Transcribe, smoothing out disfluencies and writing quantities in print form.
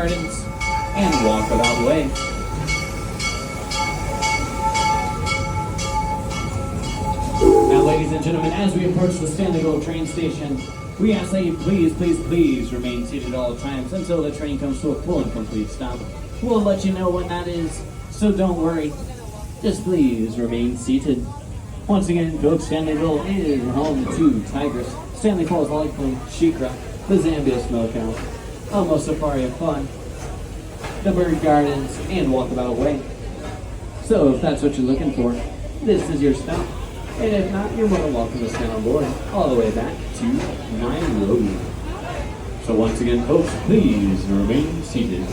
Gardens and walk without way. Now, ladies and gentlemen, as we approach the Stanleyville train station, we ask that you please remain seated at all times until the train comes to a full and complete stop. We'll let you know when that is, so don't worry. Just please remain seated. Once again, folks, Stanleyville is home to tigers, Stanley Falls Lake Shikra, the Zambia Smokehouse, Elmo Safari of Fun, the Bird Gardens, and Walkabout Way. So if that's what you're looking for, this is your stop. And if not, you're more than welcome to stand on board all the way back to Nairobi. So once again, folks, please remain seated.